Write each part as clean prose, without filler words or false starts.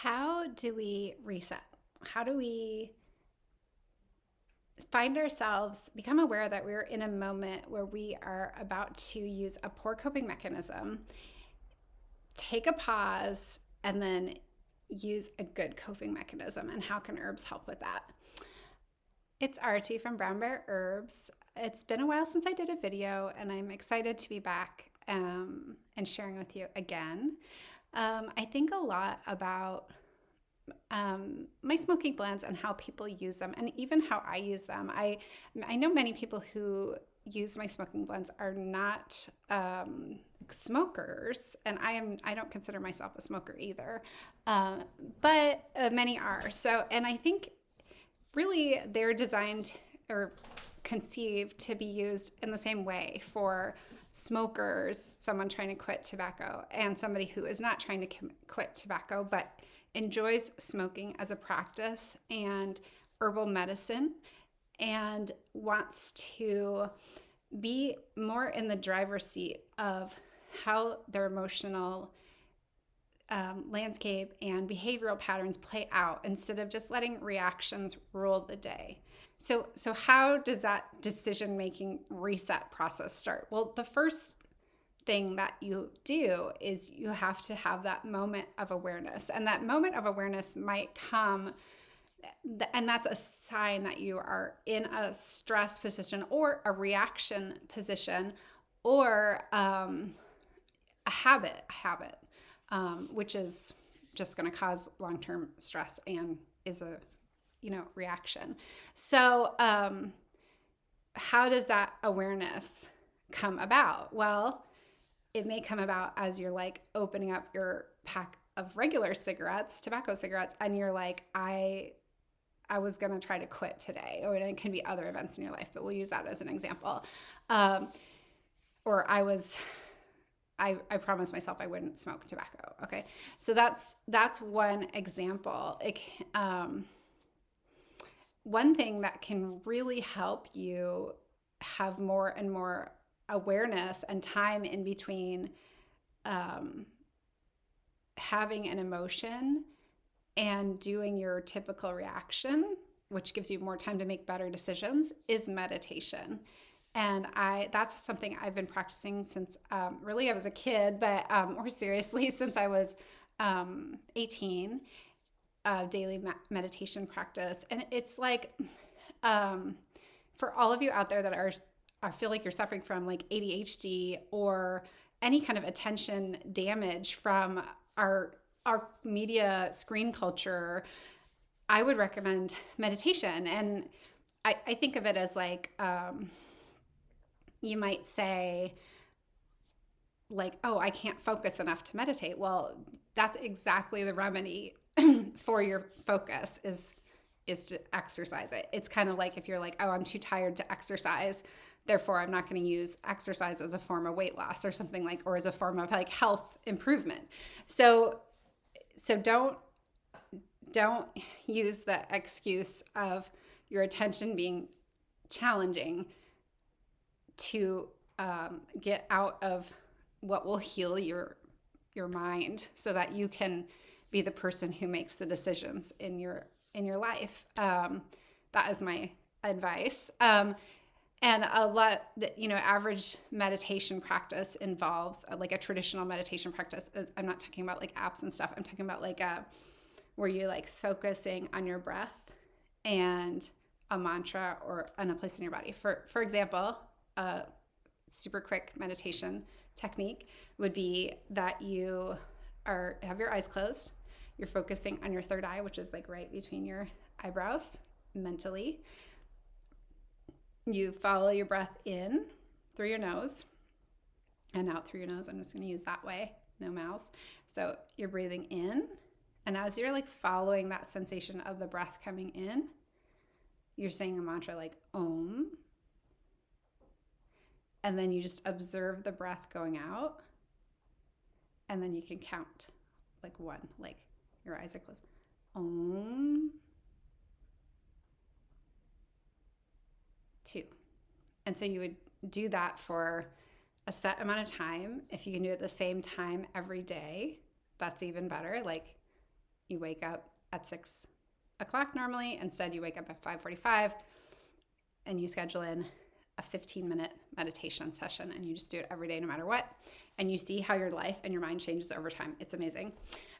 How do we reset? How do we find ourselves, become aware that we're in a moment where we are about to use a poor coping mechanism, take a pause, and then use a good coping mechanism? And how can herbs help with that? It's Arati from Brown Bear Herbs. It's been a while since I did a video, and I'm excited to be back and sharing with you again. I think a lot about my smoking blends and how people use them, and even how I use them. I know many people who use my smoking blends are not smokers, and I don't consider myself a smoker either, but many are. So, and I think really they're designed or conceived to be used in the same way for smokers, someone trying to quit tobacco, and somebody who is not trying to quit tobacco but enjoys smoking as a practice and herbal medicine and wants to be more in the driver's seat of how their emotional landscape and behavioral patterns play out instead of just letting reactions rule the day. So how does that decision-making reset process start? Well, the first thing that you do is you have to have that moment of awareness. And that moment of awareness might come, and that's a sign that you are in a stress position or a reaction position or a habit, which is just going to cause long-term stress and is a reaction. So how does that awareness come about? Well, it may come about as you're like opening up your pack of regular cigarettes, tobacco cigarettes, and you're like, I was going to try to quit today. Or it can be other events in your life, but we'll use that as an example. Or I promised myself I wouldn't smoke tobacco. Okay. So that's one example. One thing that can really help you have more and more awareness and time in between having an emotion and doing your typical reaction, which gives you more time to make better decisions, is meditation. And that's something I've been practicing since really I was a kid, but more seriously since I was 18, daily meditation practice. And it's like, for all of you out there that I feel like you're suffering from like ADHD or any kind of attention damage from our media screen culture, I would recommend meditation. And I think of it as like, you might say like, oh, I can't focus enough to meditate. Well, that's exactly the remedy for your focus is to exercise it. It's kind of like if you're like, oh, I'm too tired to exercise, therefore I'm not going to use exercise as a form of weight loss or something like, or as a form of like health improvement. So don't use the excuse of your attention being challenging to get out of what will heal your mind so that you can be the person who makes the decisions in your life. That is my advice. And a lot, average meditation practice involves like a traditional meditation practice. I'm not talking about like apps and stuff. I'm talking about like where you're like focusing on your breath and a mantra or on a place in your body. For example, a super quick meditation technique would be that you have your eyes closed. You're focusing on your third eye, which is like right between your eyebrows mentally. You follow your breath in through your nose and out through your nose. I'm just going to use that way, no mouth. So you're breathing in. And as you're like following that sensation of the breath coming in, you're saying a mantra like Om. And then you just observe the breath going out. And then you can count like one, like your eyes are closed. Om. 2. And so you would do that for a set amount of time. If you can do it at the same time every day, that's even better. Like you wake up at 6 o'clock normally. Instead, you wake up at 5:45 and you schedule in a 15-minute meditation session, and you just do it every day no matter what. And you see how your life and your mind changes over time. It's amazing.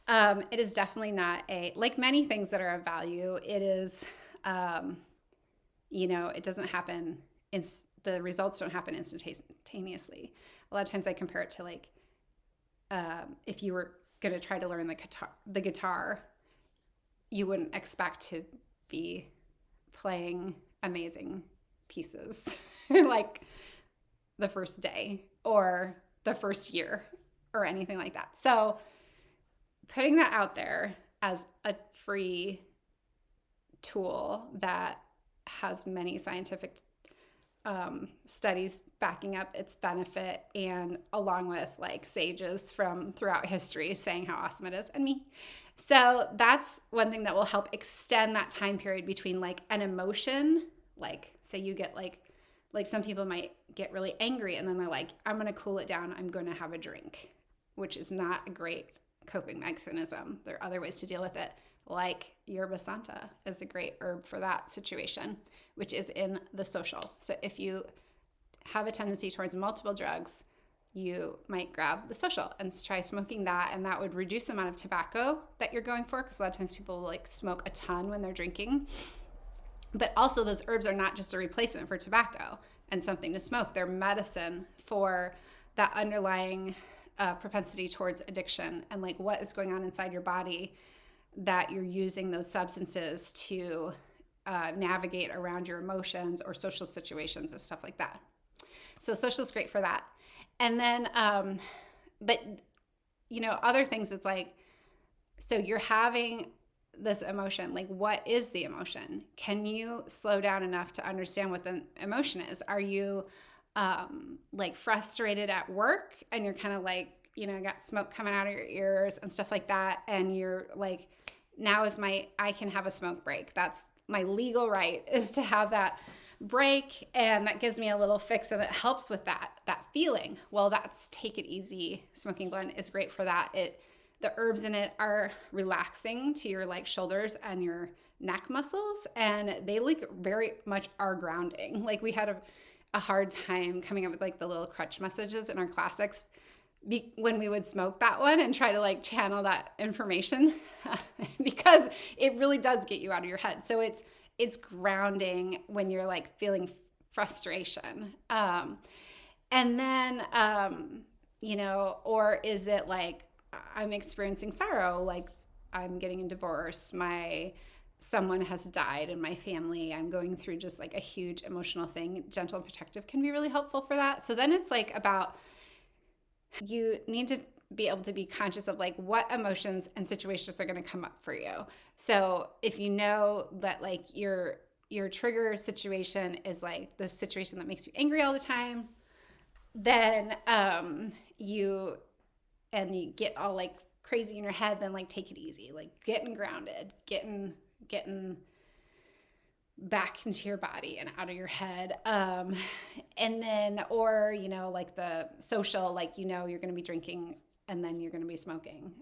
It is definitely not like many things that are of value, it is, it doesn't happen, the results don't happen instantaneously. A lot of times I compare it to like, if you were going to try to learn the guitar, you wouldn't expect to be playing amazing pieces like the first day or the first year or anything like that. So putting that out there as a free tool that has many scientific studies backing up its benefit, and along with like sages from throughout history saying how awesome it is, and me. So that's one thing that will help extend that time period between like an emotion, like say you get like some people might get really angry and then they're like, I'm going to cool it down, I'm going to have a drink, which is not a great coping mechanism. There are other ways to deal with it, like yerba santa is a great herb for that situation, which is in the social. So if you have a tendency towards multiple drugs, you might grab the social and try smoking that, and that would reduce the amount of tobacco that you're going for, because a lot of times people like smoke a ton when they're drinking. But also those herbs are not just a replacement for tobacco and something to smoke. They're medicine for that underlying propensity towards addiction, and like what is going on inside your body that you're using those substances to navigate around your emotions or social situations and stuff like that. So social is great for that. And then, but other things, it's like, so you're having this emotion, like what is the emotion? Can you slow down enough to understand what the emotion is? Are you like frustrated at work and you're kind of like, got smoke coming out of your ears and stuff like that, and you're like, now is I can have a smoke break. That's my legal right, is to have that break, and that gives me a little fix and it helps with that feeling. Well, that's Take It Easy Smoking Blend is great for that. The herbs in it are relaxing to your like shoulders and your neck muscles, and they like very much are grounding. Like we had a hard time coming up with like the little crutch messages in our classics when we would smoke that one and try to like channel that information because it really does get you out of your head. So it's grounding when you're like feeling frustration. And then, or is it like, I'm experiencing sorrow, like I'm getting a divorce, someone has died in my family, I'm going through just like a huge emotional thing. Gentle and protective can be really helpful for that. So then it's like about, you need to be able to be conscious of like what emotions and situations are going to come up for you. So if you know that like your trigger situation is like the situation that makes you angry all the time, then you get all like crazy in your head, then like take it easy, like getting grounded, getting back into your body and out of your head. And then, or, like the social, like, you're going to be drinking and then you're going to be smoking.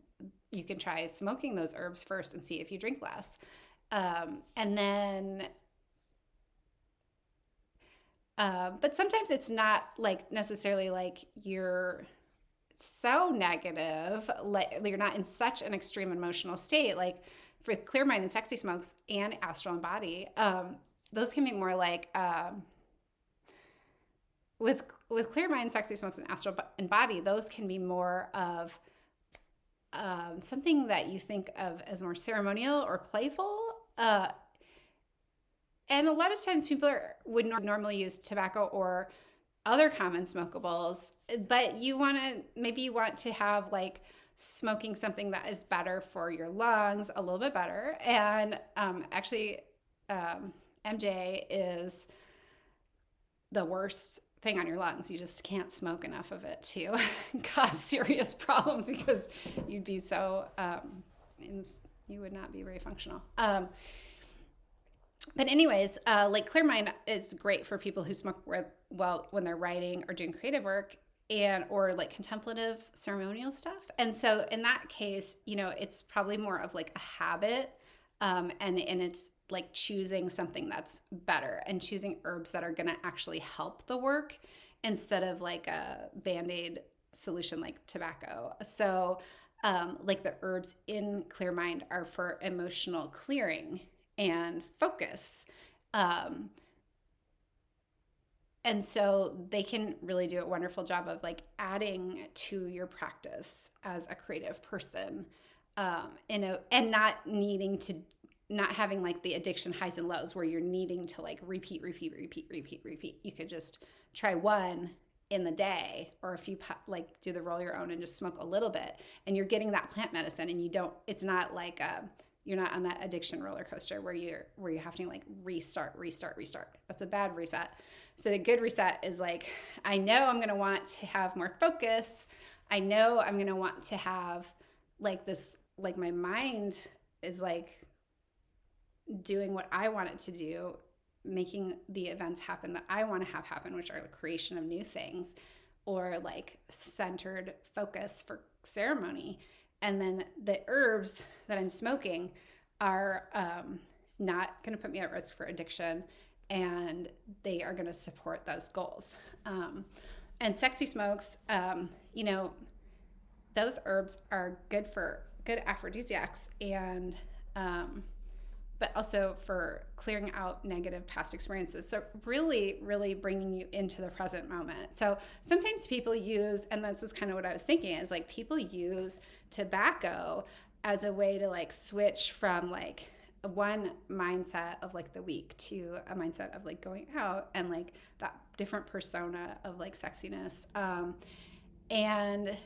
You can try smoking those herbs first and see if you drink less. And then, but sometimes it's not like necessarily like you're so negative, like you're not in such an extreme emotional state. Like for Clear Mind and Sexy Smokes and Astral and Body, those can be more like, with Clear Mind, Sexy Smokes, and Astral and Body, those can be more of something that you think of as more ceremonial or playful. And a lot of times people would normally use tobacco or other common smokables, but you want to have like smoking something that is better for your lungs, a little bit better. And MJ is the worst thing on your lungs. You just can't smoke enough of it to cause serious problems, because you'd be so, you would not be very functional. But anyways, like Clear Mind is great for people who smoke when they're writing or doing creative work. and or like contemplative ceremonial stuff. And so in that case, it's probably more of like a habit, and it's like choosing something that's better and choosing herbs that are going to actually help the work instead of like a band-aid solution like tobacco. So like the herbs in Clear Mind are for emotional clearing and focus. And so they can really do a wonderful job of like adding to your practice as a creative person, and not having like the addiction highs and lows where you're needing to like repeat. You could just try one in the day, or if you like do the roll your own and just smoke a little bit, and you're getting that plant medicine, and it's not like you're not on that addiction roller coaster where you have to like restart. That's a bad reset. So the good reset is like, I know I'm going to want to have more focus. I know I'm going to want to have like this, like my mind is like doing what I want it to do, making the events happen that I want to have happen, which are the creation of new things, or like centered focus for ceremony. And then the herbs that I'm smoking are not going to put me at risk for addiction, and they are going to support those goals. And sexy smokes, those herbs are good aphrodisiacs, and but also for clearing out negative past experiences. So really, really bringing you into the present moment. So sometimes people use, and this is kind of what I was thinking, is like people use tobacco as a way to like switch from like one mindset of like the week to a mindset of like going out and like that different persona of like sexiness. And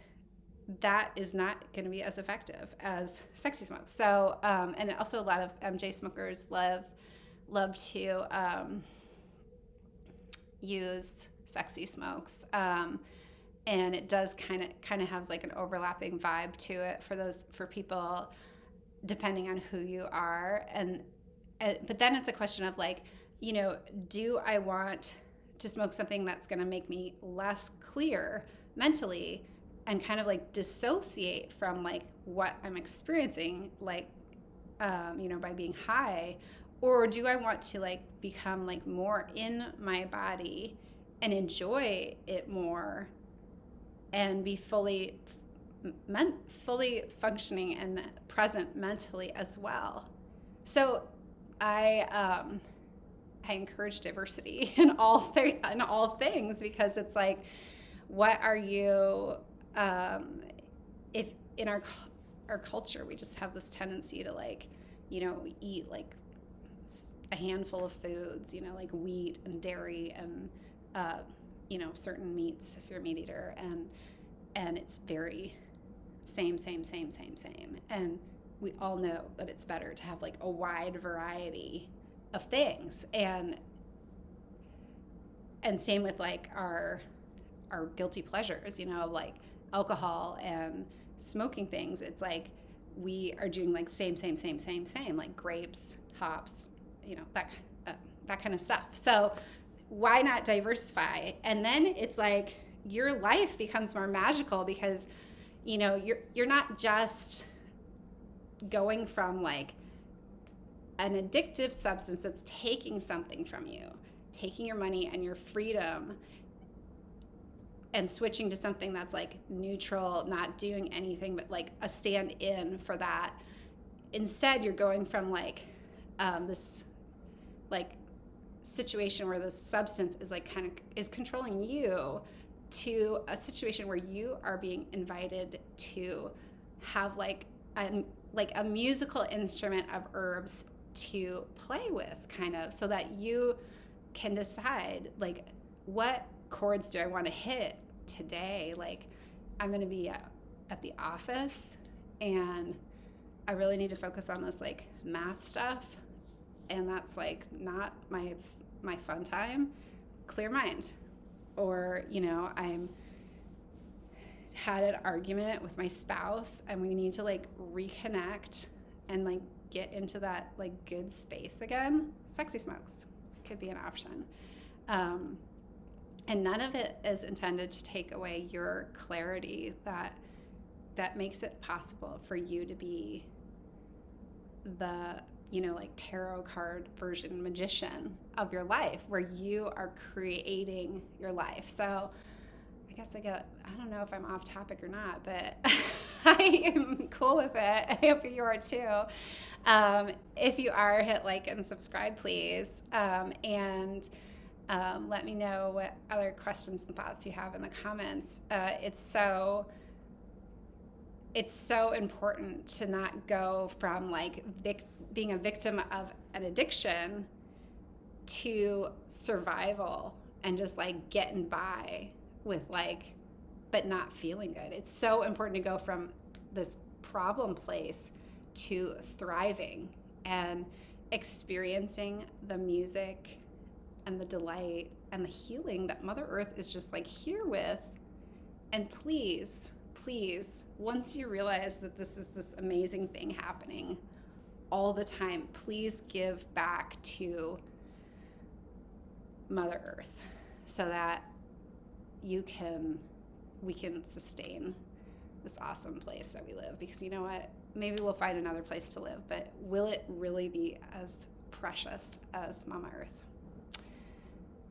that is not going to be as effective as sexy smokes. So, and also a lot of MJ smokers love to use sexy smokes. And it does kind of has like an overlapping vibe to it for people, depending on who you are. But then it's a question of like, do I want to smoke something that's going to make me less clear mentally and kind of like dissociate from like what I'm experiencing, like, by being high? Or do I want to like become like more in my body and enjoy it more and be fully functioning and present mentally as well? So I encourage diversity in all things, because it's like, what are you, if in our culture we just have this tendency to like, we eat like a handful of foods, like wheat and dairy and certain meats if you're a meat eater, and it's very same, and we all know that it's better to have like a wide variety of things, and same with like our guilty pleasures, like alcohol and smoking things. It's like we are doing like same, like grapes, hops, that kind of stuff. So why not diversify? And then it's like your life becomes more magical, because you're not just going from like an addictive substance that's taking something from you, taking your money and your freedom, and switching to something that's like neutral, not doing anything but like a stand-in for that. Instead, you're going from like this like situation where the substance is like kind of is controlling you, to a situation where you are being invited to have like a musical instrument of herbs to play with, kind of, so that you can decide like, what chords do I want to hit today? Like, I'm going to be at the office and I really need to focus on this like math stuff, and that's like not my fun time. Clear mind. Or I'm had an argument with my spouse and we need to like reconnect and like get into that like good space again. Sexy smokes could be an option. And none of it is intended to take away your clarity that makes it possible for you to be the, like tarot card version magician of your life, where you are creating your life. So I guess I don't know if I'm off topic or not, but I am cool with it. I hope you are too. If you are, hit like and subscribe, please. And let me know what other questions and thoughts you have in the comments. It's so important to not go from like being a victim of an addiction to survival and just like getting by with but not feeling good. It's so important to go from this problem place to thriving and experiencing the music and the delight and the healing that Mother Earth is just here with. And please, once you realize that this is this amazing thing happening all the time, please give back to Mother Earth so that we can sustain this awesome place that we live. Because you know what? Maybe we'll find another place to live, but will it really be as precious as Mama Earth?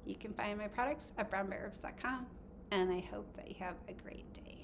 You can find my products at brownbearherbs.com, and I hope that you have a great day.